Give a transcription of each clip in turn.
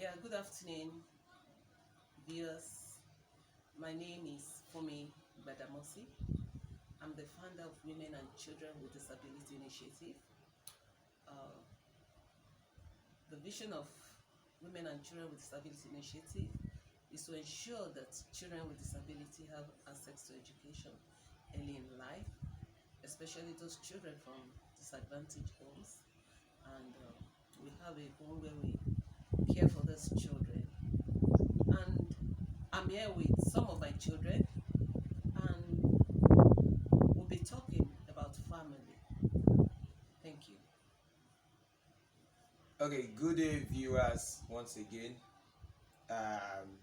Good afternoon, viewers. My name is Fumi Badamosi. I'm the founder of Women and Children with Disability Initiative. Uh, the vision of Women and Children with Disability Initiative is to ensure that children with disability have access to education early in life, especially those children from disadvantaged homes. And we have a home where we care for those children. And I'm here with some of my children, and we'll be talking about family. Thank you. Okay, good day, viewers. Once again, um,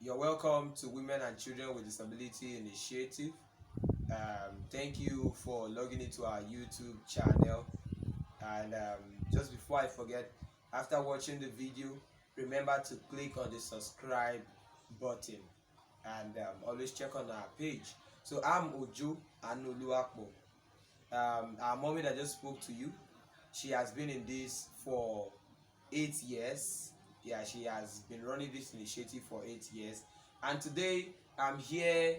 you're welcome to Women and Children with Disability Initiative. Thank you for logging into our YouTube channel. And just before I forget, after watching the video, remember to click on the subscribe button and always check on our page. So I'm Ojo Anuluakbo. Our mommy that just spoke to you, she has been in this for 8 years. Yeah, she has been running this initiative for 8 years. And today I'm here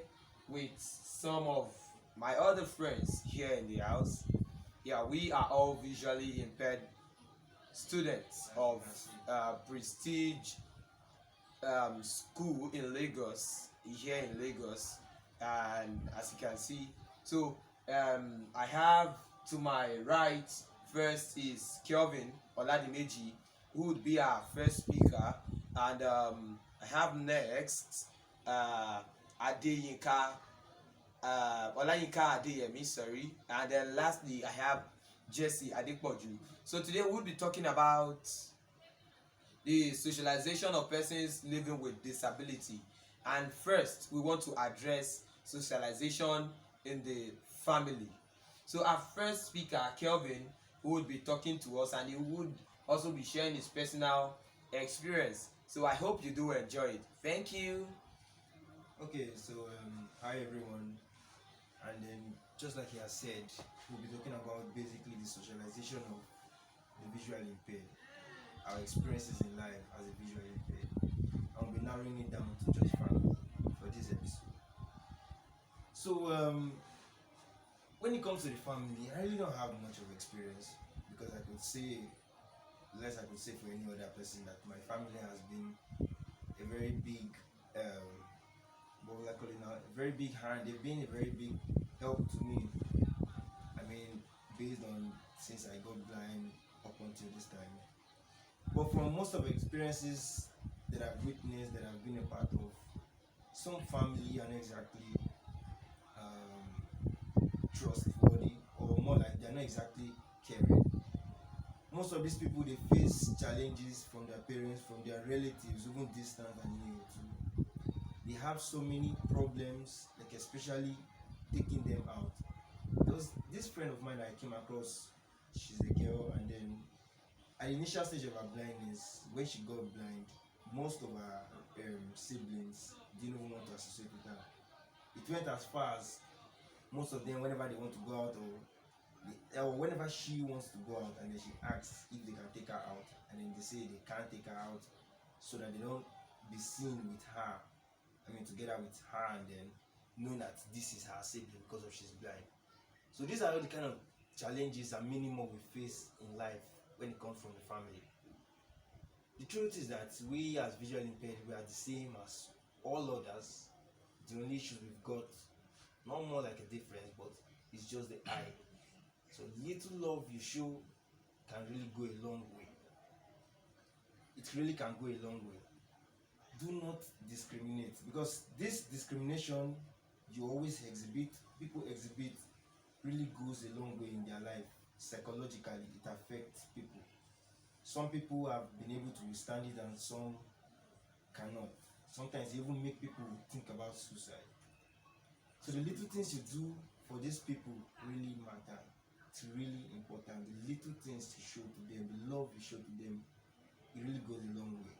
with some of my other friends here in the house. Yeah, we are all visually impaired students of Prestige school in Lagos, here in Lagos. And as you can see, so I have to my right first is Kelvin Oladimeji, who would be our first speaker, and I have next Adeyinka Olayinka Adeyemi, sorry, and then lastly I have Jesse Adepoju. So today we'll be talking about the socialization of persons living with disability. And first, we want to address socialization in the family. So our first speaker, Kelvin, who would be talking to us, and he would also be sharing his personal experience. So I hope you do enjoy it. Thank you. Okay, so hi everyone, and then just like he has said, we'll be talking about basically the socialization of the visually impaired, our experiences in life as a visually impaired. I'll be narrowing it down to just family for this episode. So when it comes to the family, I really don't have much of experience because I could say, less I could say for any other person, that my family has been a very big what will I call it now? A very big hand. They've been a very big help to me. I mean, based on since I got blind up until this time. But from most of the experiences that I've witnessed, that I've been a part of, some family are not exactly trustworthy, or more like they're not exactly caring. Most of these people, they face challenges from their parents, from their relatives, even distant and near too. They have so many problems, like especially taking them out. There was this friend of mine that I came across. She's a girl, and then at the initial stage of her blindness, when she got blind, most of her siblings didn't even want to associate with her. It went as far as most of them, whenever they want to go out, or whenever she wants to go out, and then she asks if they can take her out, and then they say they can't take her out so that they don't be seen with her. I mean, together with her, and then know that this is her sibling because of she's blind. So these are all the kind of challenges and minimum we face in life when it comes from the family. The truth is that we as visually impaired, we are the same as all others. The only issue we've got, not more like a difference, but it's just the eye. So little love you show can really go a long way. It really can go a long way. Do not discriminate, because this discrimination you always exhibit, people exhibit, really goes a long way in their life. Psychologically, it affects people. Some people have been able to withstand it, and some cannot. Sometimes even make people think about suicide. So the little things you do for these people really matter. It's really important. The little things you show to them, the love you show to them, it really goes a long way.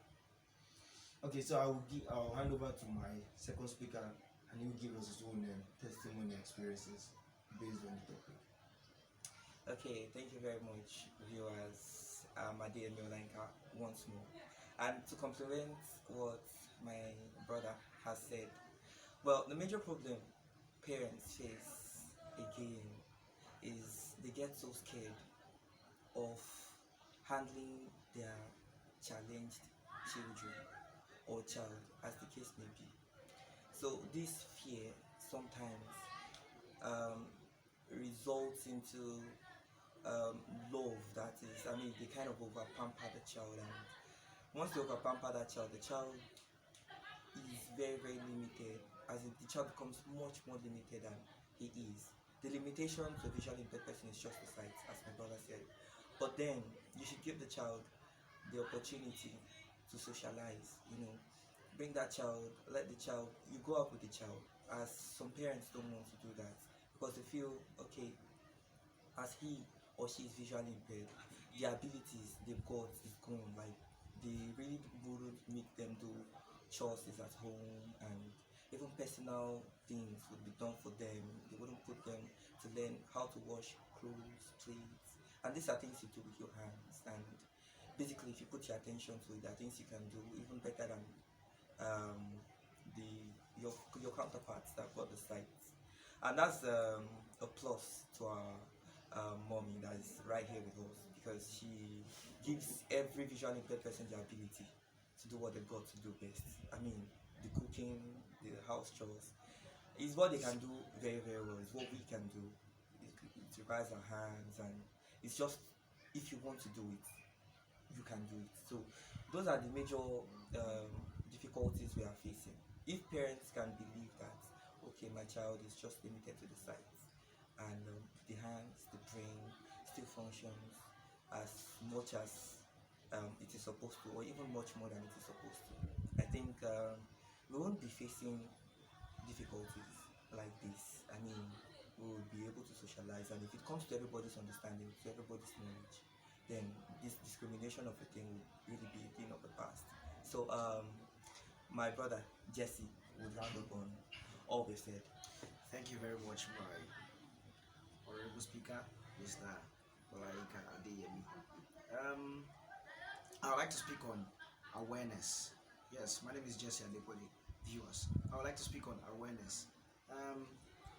Okay, so I'll hand over to my second speaker, and he will give us his own testimony experiences based on the topic. Okay, thank you very much, viewers. Adeyemi Olayinka once more. And to complement what my brother has said, well, the major problem parents face again is they get so scared of handling their challenged children or child, as the case may be. So this fear sometimes um, results into um, love that is, I mean, they kind of over pamper the child, and once they over pamper that child, the child is very, very limited, as in the child becomes much more limited than he is. The limitation to a visually impaired person is just the sight, as my brother said. But then you should give the child the opportunity to socialize, bring that child, let the child, you go out with the child, as some parents don't want to do that because they feel, okay, as he or she is visually impaired, the abilities they've got is gone. Like they really wouldn't make them do chores at home, and even personal things would be done for them. They wouldn't put them to learn how to wash clothes, plates, and these are things you do with your hands. And basically, if you put your attention to it, there are things you can do even better than um, the your counterparts that got the sight. And that's a plus to our mommy that is right here with us, because she gives every visually impaired person the ability to do what they've got to do best. I mean, the cooking, the house chores is what they can do very, very well. It's what we can do. It requires our hands, and it's just, if you want to do it, you can do it. So those are the major difficulties we are facing. If parents can believe that, okay, my child is just limited to the sight, and the hands, the brain still functions as much as it is supposed to, or even much more than it is supposed to, I think we won't be facing difficulties like this. I mean, we will be able to socialize, and if it comes to everybody's understanding, to everybody's knowledge, then this discrimination of a thing will really be a thing of the past. So, my brother Jesse would round up on all we said. Thank you very much, my honorable speaker, Mr. Olayinka Adeyemi. Um, I would like to speak on awareness. Yes, my name is Jesse Adepoli, viewers. I would like to speak on awareness. Um,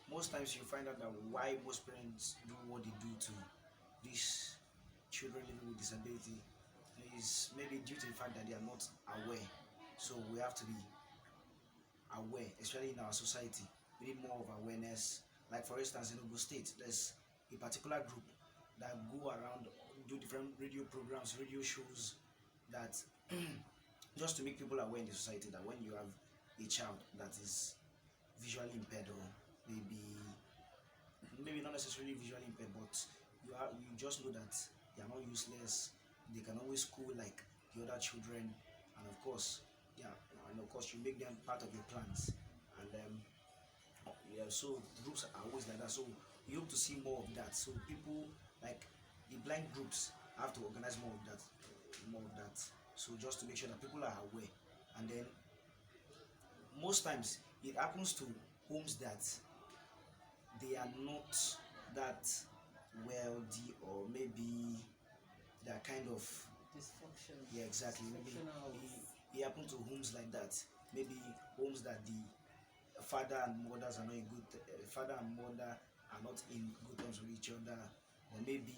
most times you find out that why most parents do what they do to these children living with disability is maybe due to the fact that they are not aware. So we have to be aware, especially in our society. We need more of awareness. Like for instance, in Ogun State, there's a particular group that go around, do different radio programs, radio shows, that just to make people aware in the society that when you have a child that is visually impaired, or maybe not necessarily visually impaired, but you just know that they are not useless. They can always school like the other children, and of course, yeah, and of course you make them part of your plans, and yeah, so groups are always like that. So we hope to see more of that. So people like the blind groups have to organize more of that, more of that. So just to make sure that people are aware, and then most times it happens to homes that they are not that wealthy, or maybe they're kind of, Dysfunction. yeah, exactly, maybe Dysfunctional. it happened to homes like that, maybe homes that the father and mothers are not in good father and mother are not in good terms with each other, or maybe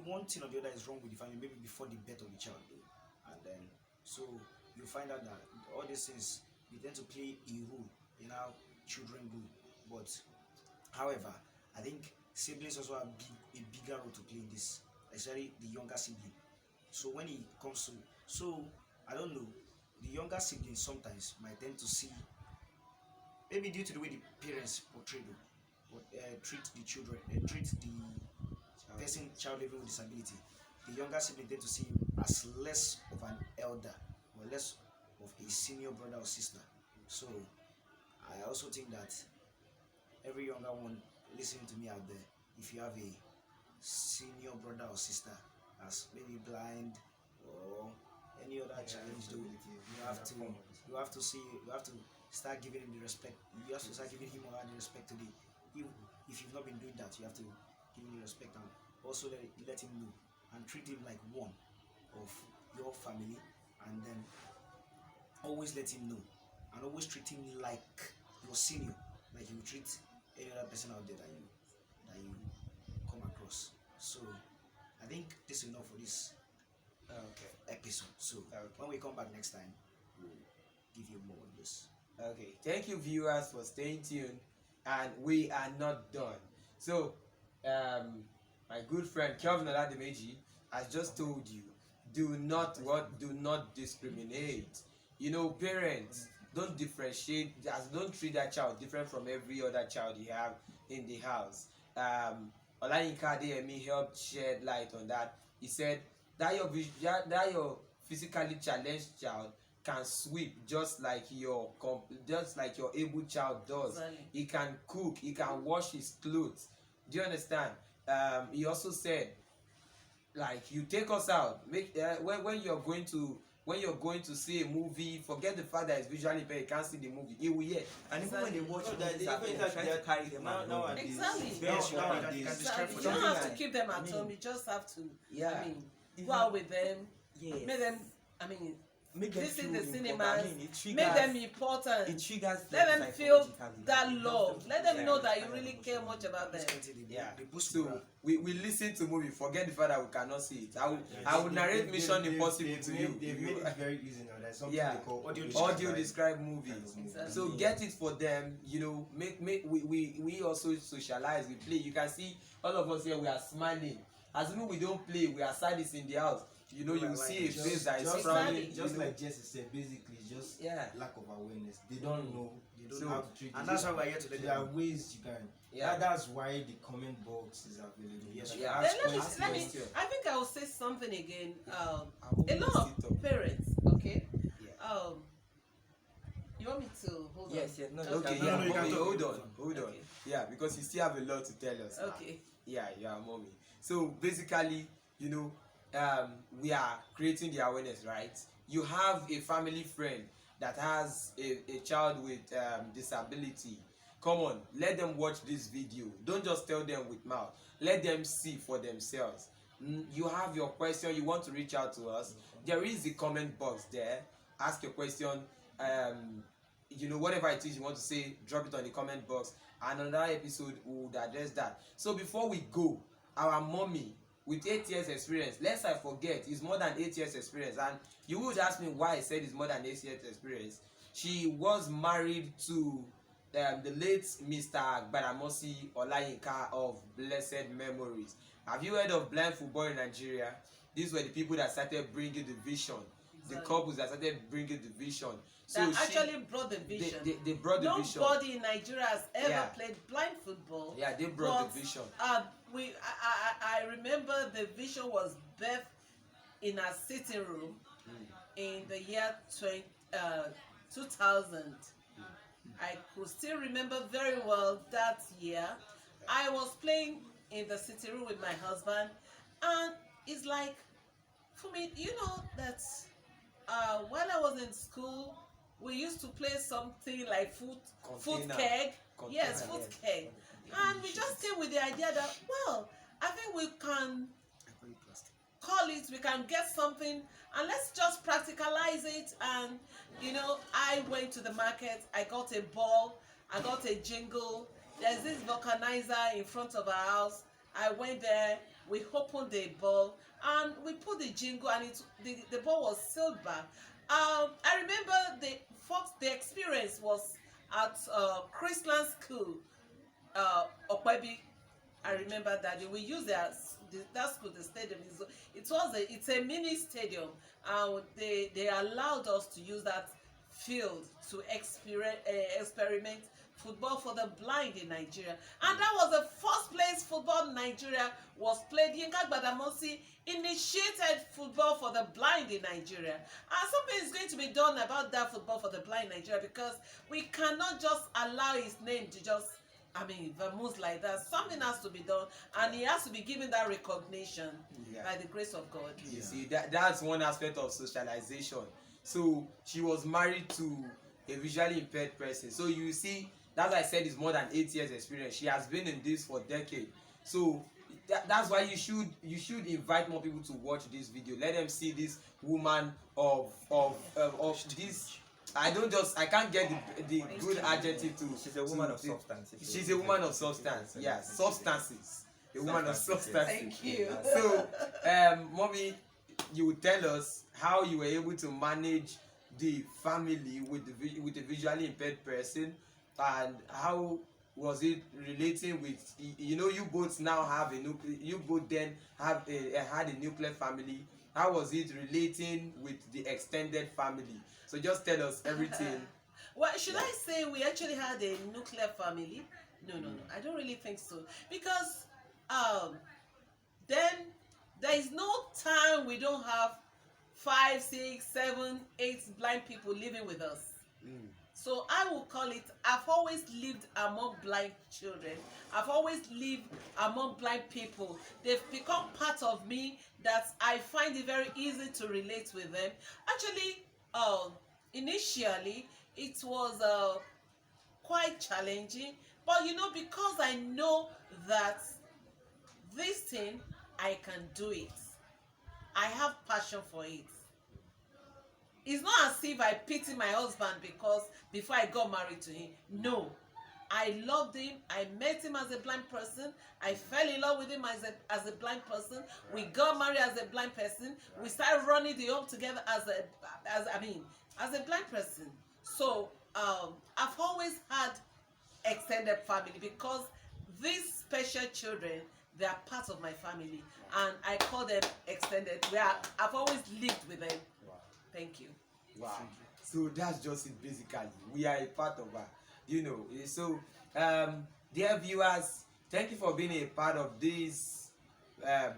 one thing or the other is wrong with the family, maybe before the birth of the child, and then so you find out that all these things, they tend to play a role in how children grow. But however, I think siblings also have a bigger role to play in this, especially the younger sibling. So when it comes to, so I don't know, the younger siblings sometimes might tend to see, maybe due to the way the parents portray them, or treat the children, treat the person, child living with disability, the younger sibling tend to see him as less of an elder, or less of a senior brother or sister. So I also think that every younger one listening to me out there, if you have a senior brother or sister as maybe blind or any other challenge, you have to see, you have to start giving him the respect. You have to start giving him or her the respect today. If you've not been doing that, you have to give him the respect and also let him know and treat him like one of your family, and then always let him know and always treat him like your senior, like you treat any other person out there that you come across. So I think this is enough for this Okay. episode. So Okay. when we come back next time, we'll give you more on this. Okay. Thank you, viewers, for staying tuned, and we are not done. So, my good friend Kelvin Oladimeji has just told you, do not discriminate. You know, parents, don't differentiate, just don't treat that child different from every other child you have in the house. Olayinka Adeyemi helped shed light on that. He said that your physically challenged child can sweep just like your able child does. Exactly. He can cook, he can wash his clothes. Do you understand? He also said, like, you take us out, make when you're going to see a movie, forget the fact that it's visually impaired, you can't see the movie, he will hear. And even when they watch No, movies that- at home, that- trying to carry them now- along. nowadays- Exactly. Yes, you nowadays- can Exactly. describe for You them. don't have to like- keep them I at mean, home. You just have to, Yeah. I mean, Even- go out with them, Yes. make them, I mean, Make them visit feel the important. cinemas, I mean, it triggers, make them important. it triggers Let them feel psychologically. that It helps love. to Let them yeah, know that you understand really emotions. care much about them. Yeah. The boost So morale. we listen to movie, forget the fact that we cannot see it. I will They- narrate they- Mission they- Impossible they've to made- you. They've made it very easy now. There's something Yeah. they call Audio Describe movies. kind of movie. Exactly. So get it for them, you know, we also socialize, we play. You can see all of us here, we are smiling. Assuming we don't play, we are silent in the house. You know, you see a face that is just, frowning. Exactly. just you know. like Jesse said, basically, just Yeah. lack of awareness. They don't know. They don't So- how to treat And it. that's why we're here to let There are them know. ways you can. Yeah. That's why the comment box is available. Yes, You yeah. can Then ask let me, questions. let me, question. I think I will say something again. I will A lot sit up. of parents, okay? Yeah. You want me to hold Yes, on? yes, no, Okay, No, yeah, no, you can mommy, talk. hold on. Okay. Yeah, because you still have a lot to tell us. Okay. Yeah, mommy. So basically, you know, we are creating the awareness, right? You have a family friend that has a child with disability. Come on, let them watch this video. Don't just tell them with mouth. Let them see for themselves. You have your question, you want to reach out to us. There is the comment box there. Ask your question. You know, whatever it is you want to say, drop it on the comment box. And another episode would address that. So before we go, our mommy with 8 years experience, lest I forget, is more than 8 years experience. And you would ask me why I said it's more than 8 years experience. She was married to the late Mr. Gbadamosi Olayinka of blessed memories. Have you heard of blind football in Nigeria? These were the people that started bringing the vision. The Exactly. couples that started bringing the vision. That she- actually brought the vision. they brought the vision. Nobody in Nigeria has ever Yeah. played blind football. Yeah, they brought But, the vision. I remember the vision was birthed in our sitting room in the year 2000. I could still remember very well that year. I was playing in the sitting room with my husband, and it's like, for me, you know that while I was in school, we used to play something like foot Container. keg. Yes, Container, foot yes. keg. And we just came with the idea that, well, I think we can I call it plastic. call it, we can get something, and let's just practicalize it. And you know, I went to the market, I got a ball, I got a jingle. There's this vulcanizer in front of our house. I went there, we opened the ball, and we put the jingle, and the ball was sealed back. I remember the experience was at Chrisland School, Okwebi. I remember that we used that school, the stadium. It's a mini stadium, and they allowed us to use that field to experiment football for the blind in Nigeria. And that was the first place football in Nigeria was played. Yinka Gbadamosi initiated football for the blind in Nigeria. And something is going to be done about that football for the blind in Nigeria, because we cannot just allow his name to just, vamoose like that. Something has to be done, and he has to be given that recognition Yeah. by the grace of God. You see, that's one aspect of socialization. So she was married to a visually impaired person. So you see, that's why I said it's more than 8 years experience. She has been in this for decades. So that's why you should invite more people to watch this video. Let them see this woman of this. I can't get the good adjective to. She's a woman to- of substance. She's a woman of substance. Yeah, substances. A woman of Substances, substances. Thank you. So, mommy, you will tell us how you were able to manage the family with the visually impaired person, and how was it relating with you both now have you both then have had a nuclear family. How was it relating with the extended family? So just tell us everything. Well, should I say we actually had a nuclear family? No. I don't really think so. Because then there is no time we don't have 5, 6, 7, 8 blind people living with us. Mm. So I will call it, I've always lived among blind children. I've always lived among blind people. They've become part of me that I find it very easy to relate with them. Actually, initially, it was quite challenging. But because I know that this thing, I can do it. I have passion for it. It's not as if I pity my husband because before I got married to him. No. I loved him. I met him as a blind person. I fell in love with him as a blind person. We got married as a blind person. We started running the home together as a blind person. So I've always had extended family because these special children, they are part of my family, and I call them extended. I've always lived with them. Wow. Thank you. Wow. So that's just it basically. We are a part of her. So dear viewers, thank you for being a part of this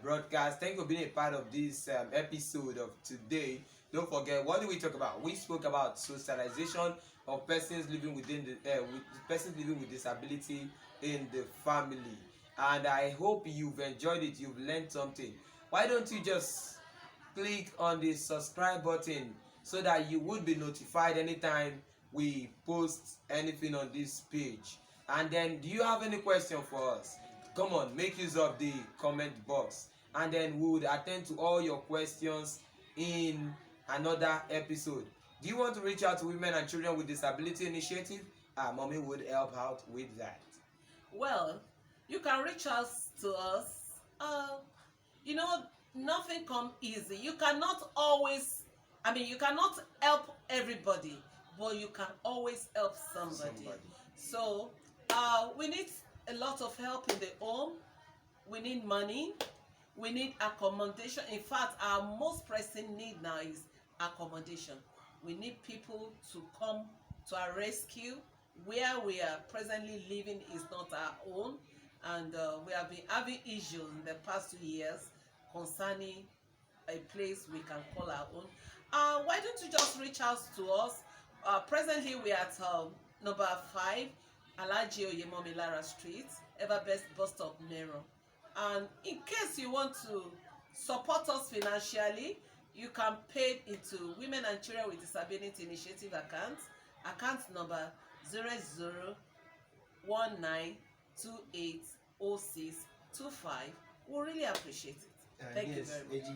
broadcast. Thank you for being a part of this episode of today. Don't forget, what did we talk about? We spoke about socialization of persons living with persons living with disability in the family. And I hope you've enjoyed it, you've learned something. Why don't you just click on the subscribe button so that you would be notified anytime we post anything on this page. And then, do you have any question for us? Come on, make use of the comment box, and then we would attend to all your questions in another episode. Do you want to reach out to Women and Children with Disability Initiative? Mommy would help out with that. Well, you can reach out to us. Nothing come easy. You cannot help everybody, but you can always help somebody. So we need a lot of help in the home. We need money. We need accommodation. In fact, our most pressing need now is accommodation. We need people to come to our rescue. Where we are presently living is not our own, and we have been having issues in the past 2 years concerning a place we can call our own. Why don't you just reach out to us? Presently, we are at number 5, Alhaji Oyemomi Lara Street, Everbest Bus Stop, Mero. And in case you want to support us financially, you can pay into Women and Children with Disability Initiative account number 0019280625. We'll really appreciate it. Thank you Yes, very much.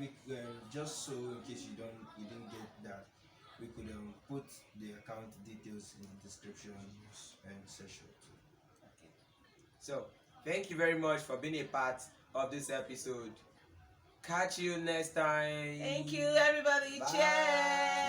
just so in case you didn't get that, we could put the account details in the description section too. Okay. So, thank you very much for being a part of this episode. Catch you next time. Thank you, everybody. Bye. Cheers.